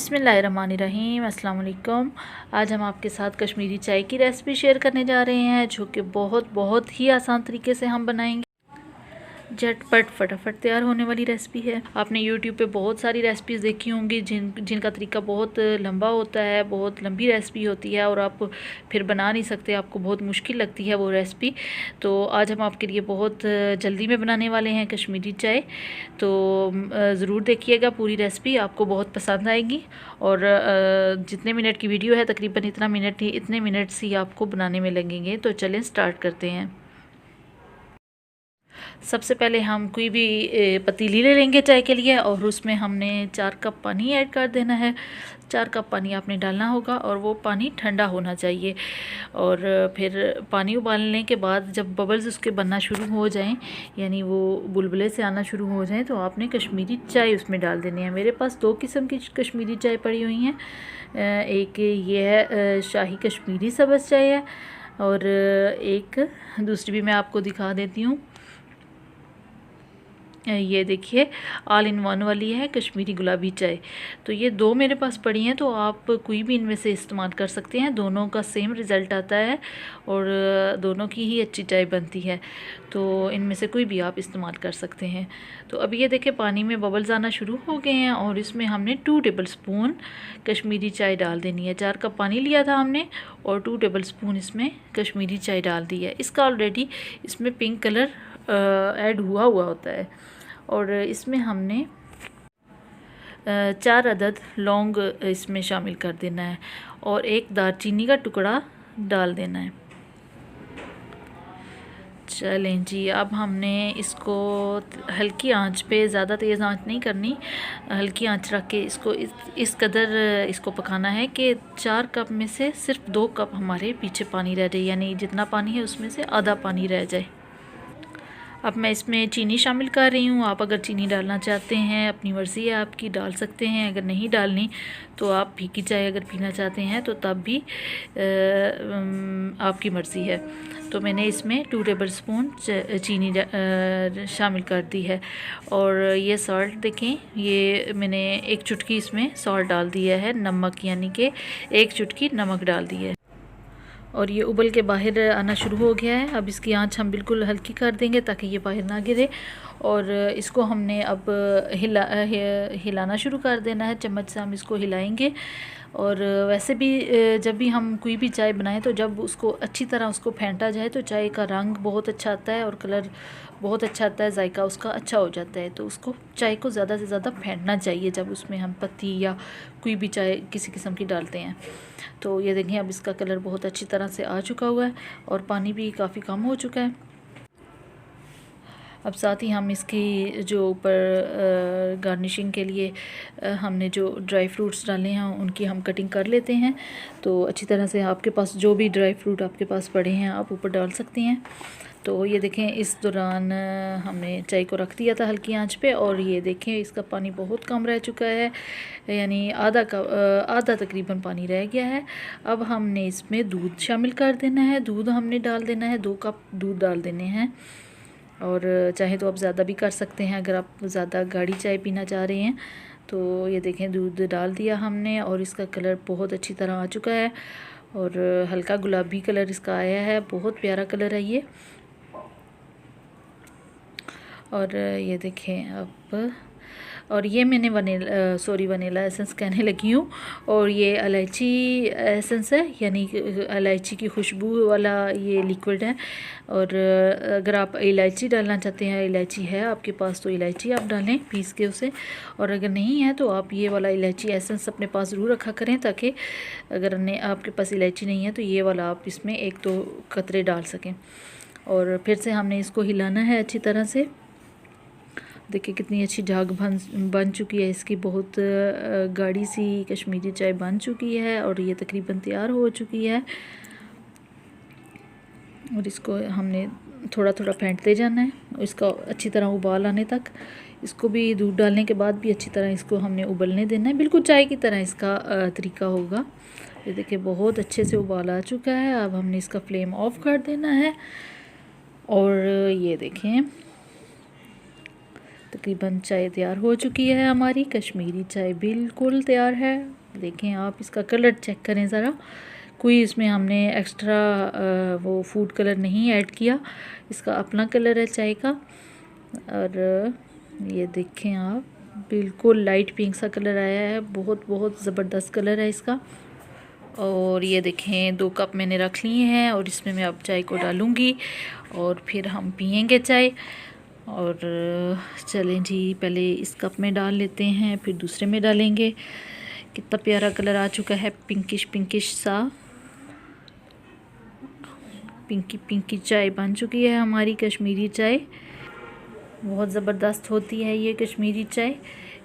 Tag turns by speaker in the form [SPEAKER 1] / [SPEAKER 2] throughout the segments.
[SPEAKER 1] बिस्मिल्लाहिर्रहमानिर्रहीम, अस्सलाम वालेकुम। आज हम आपके साथ कश्मीरी चाय की रेसिपी शेयर करने जा रहे हैं, जो कि बहुत ही आसान तरीके से हम बनाएंगे। झटपट फटाफट तैयार होने वाली रेसिपी है। आपने YouTube पे बहुत सारी रेसिपीज़ देखी होंगी जिनका तरीका बहुत लंबा होता है, बहुत लंबी रेसिपी होती है और आप फिर बना नहीं सकते, आपको बहुत मुश्किल लगती है वो रेसिपी। तो आज हम आपके लिए बहुत जल्दी में बनाने वाले हैं कश्मीरी चाय। तो ज़रूर देखिएगा, पूरी रेसिपी आपको बहुत पसंद आएगी। और जितने मिनट की वीडियो है तकरीबन इतने मिनट्स ही आपको बनाने में लगेंगे। तो चलें स्टार्ट करते हैं। सबसे पहले हम कोई भी पतीली ले लेंगे चाय के लिए और उसमें हमने 4 कप पानी ऐड कर देना है। 4 कप पानी आपने डालना होगा और वो पानी ठंडा होना चाहिए। और फिर पानी उबालने के बाद जब बबल्स उसके बनना शुरू हो जाएं, यानी वो बुलबुले से आना शुरू हो जाएं, तो आपने कश्मीरी चाय उसमें डाल देनी है। मेरे पास 2 किस्म की कश्मीरी चाय पड़ी हुई हैं। एक ये है शाही कश्मीरी सब्ज़ चाय है और एक दूसरी भी मैं आपको दिखा देती हूँ। ये देखिए ऑल इन वन वाली है कश्मीरी गुलाबी चाय। तो ये 2 मेरे पास पड़ी हैं, तो आप कोई भी इनमें से इस्तेमाल कर सकते हैं। दोनों का सेम रिज़ल्ट आता है और दोनों की ही अच्छी चाय बनती है। तो इनमें से कोई भी आप इस्तेमाल कर सकते हैं। तो अभी ये देखिए पानी में बबल्स आना शुरू हो गए हैं और इसमें हमने 2 टेबल स्पून कश्मीरी चाय डाल देनी है। 4 कप पानी लिया था हमने और 2 टेबल स्पून इसमें कश्मीरी चाय डाल दी है। इसका ऑलरेडी इसमें पिंक कलर ऐड हुआ होता है। और इसमें हमने 4 अदद लौंग इसमें शामिल कर देना है और एक दालचीनी का टुकड़ा डाल देना है। चलें जी, अब हमने इसको हल्की आंच पे, ज़्यादा तेज़ आंच नहीं करनी, हल्की आंच रख के इसको इस कदर इसको पकाना है कि 4 कप में से सिर्फ 2 कप हमारे पीछे पानी रह जाए, यानी जितना पानी है उसमें से आधा पानी रह जाए। अब मैं इसमें चीनी शामिल कर रही हूँ। आप अगर चीनी डालना चाहते हैं, अपनी मर्ज़ी है आपकी, डाल सकते हैं। अगर नहीं डालनी तो आप फीकी चाय अगर पीना चाहते हैं तो तब भी आपकी मर्ज़ी है। तो मैंने इसमें 2 टेबल स्पून चीनी शामिल कर दी है। और ये सॉल्ट देखें, ये मैंने 1 चुटकी इसमें सॉल्ट डाल दिया है, नमक, यानी कि 1 चुटकी नमक डाल दी है। और ये उबल के बाहर आना शुरू हो गया है। अब इसकी आंच हम बिल्कुल हल्की कर देंगे ताकि ये बाहर ना गिरे। और इसको हमने अब हिलाना शुरू कर देना है। चम्मच से हम इसको हिलाएंगे। और वैसे भी जब भी हम कोई भी चाय बनाएं तो जब उसको अच्छी तरह उसको फेंटा जाए तो चाय का रंग बहुत अच्छा आता है और कलर बहुत अच्छा आता है, जायका उसका अच्छा हो जाता है। तो उसको चाय को ज़्यादा से ज़्यादा फेंटना चाहिए जब उसमें हम पत्ती या कोई भी चाय किसी किस्म की डालते हैं। तो ये देखें अब इसका कलर बहुत अच्छी तरह से आ चुका हुआ है और पानी भी काफ़ी कम हो चुका है। अब साथ ही हम इसकी जो ऊपर गार्निशिंग के लिए हमने जो ड्राई फ्रूट्स डाले हैं उनकी हम कटिंग कर लेते हैं। तो अच्छी तरह से आपके पास जो भी ड्राई फ्रूट आपके पास पड़े हैं आप ऊपर डाल सकते हैं। तो ये देखें इस दौरान हमने चाय को रख दिया था हल्की आंच पे और ये देखें इसका पानी बहुत कम रह चुका है, यानी आधा तकरीबन पानी रह गया है। अब हमने इसमें दूध शामिल कर देना है। दूध हमने डाल देना है, 2 कप दूध डाल देने हैं। और चाहे तो आप ज़्यादा भी कर सकते हैं अगर आप ज़्यादा गाढ़ी चाय पीना चाह रहे हैं। तो ये देखें दूध डाल दिया हमने और इसका कलर बहुत अच्छी तरह आ चुका है और हल्का गुलाबी कलर इसका आया है, बहुत प्यारा कलर है ये। और ये देखें अब, और ये मैंने वनीला एसेंस कहने लगी हूँ। और ये इलायची एसेंस है, यानी इलायची की खुशबू वाला ये लिक्विड है। और अगर आप इलायची डालना चाहते हैं, इलायची है आपके पास तो इलायची आप डालें पीस के उसे। और अगर नहीं है तो आप ये वाला इलायची एसेंस अपने पास ज़रूर रखा करें, ताकि अगर आपके पास इलायची नहीं है तो ये वाला आप इसमें 1-2 कतरे डाल सकें। और फिर से हमने इसको हिलाना है अच्छी तरह से। देखिए कितनी अच्छी झाग बन चुकी है इसकी, बहुत गाढ़ी सी कश्मीरी चाय बन चुकी है और ये तकरीबन तैयार हो चुकी है। और इसको हमने थोड़ा थोड़ा फेंटते जाना है इसका अच्छी तरह उबाल आने तक। इसको भी दूध डालने के बाद भी अच्छी तरह इसको हमने उबलने देना है, बिल्कुल चाय की तरह इसका तरीका होगा। ये देखिए बहुत अच्छे से उबाल आ चुका है। अब हमने इसका फ्लेम ऑफ कर देना है। और ये देखें तकरीबन चाय तैयार हो चुकी है हमारी। कश्मीरी चाय बिल्कुल तैयार है। देखें आप इसका कलर चेक करें ज़रा, कोई इसमें हमने एक्स्ट्रा वो फूड कलर नहीं ऐड किया, इसका अपना कलर है चाय का। और ये देखें आप, बिल्कुल लाइट पिंक सा कलर आया है, बहुत बहुत ज़बरदस्त कलर है इसका। और ये देखें 2 कप मैंने रख लिए हैं और इसमें मैं अब चाय को डालूँगी और फिर हम पियेंगे चाय। और चलें जी, पहले इस कप में डाल लेते हैं, फिर दूसरे में डालेंगे। कितना प्यारा कलर आ चुका है, पिंकिश पिंकिश सा, पिंकी पिंकी चाय बन चुकी है हमारी कश्मीरी चाय। बहुत ज़बरदस्त होती है ये कश्मीरी चाय।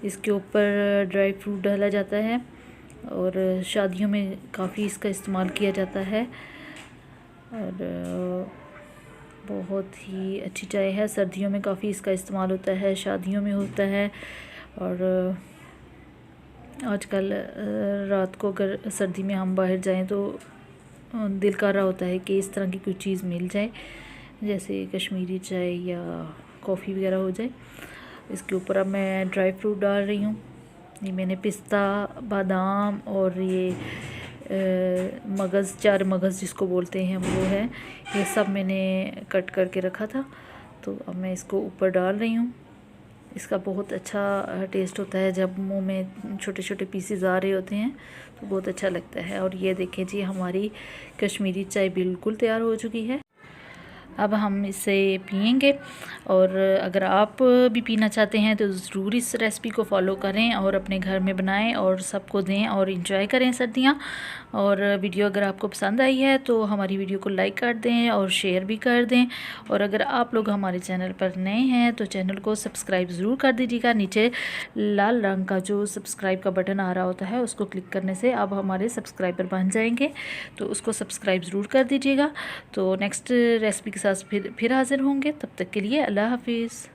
[SPEAKER 1] इसके ऊपर ड्राई फ्रूट डाला जाता है और शादियों में काफ़ी इसका इस्तेमाल किया जाता है और बहुत ही अच्छी चाय है। सर्दियों में काफ़ी इसका इस्तेमाल होता है, शादियों में होता है। और आजकल रात को अगर सर्दी में हम बाहर जाएं तो दिल कर रहा होता है कि इस तरह की कोई चीज़ मिल जाए, जैसे कश्मीरी चाय या कॉफ़ी वगैरह हो जाए। इसके ऊपर अब मैं ड्राई फ्रूट डाल रही हूँ। ये मैंने पिस्ता, बादाम और ये मगज़, 4 मगज़ जिसको बोलते हैं वो है, ये सब मैंने कट करके रखा था। तो अब मैं इसको ऊपर डाल रही हूँ। इसका बहुत अच्छा टेस्ट होता है, जब मुंह में छोटे छोटे पीसेस आ रहे होते हैं तो बहुत अच्छा लगता है। और ये देखें जी, हमारी कश्मीरी चाय बिल्कुल तैयार हो चुकी है। अब हम इसे पियेंगे। और अगर आप भी पीना चाहते हैं तो ज़रूर इस रेसिपी को फॉलो करें और अपने घर में बनाएं और सबको दें और इन्जॉय करें सर्दियाँ। और वीडियो अगर आपको पसंद आई है तो हमारी वीडियो को लाइक कर दें और शेयर भी कर दें। और अगर आप लोग हमारे चैनल पर नए हैं तो चैनल को सब्सक्राइब ज़रूर कर दीजिएगा। नीचे लाल रंग का जो सब्सक्राइब का बटन आ रहा होता है उसको क्लिक करने से आप हमारे सब्सक्राइबर बन जाएंगे, तो उसको सब्सक्राइब ज़रूर कर दीजिएगा। तो नेक्स्ट रेसिपी के साथ फिर हाज़िर होंगे। तब तक के लिए अल्लाह हाफिज़।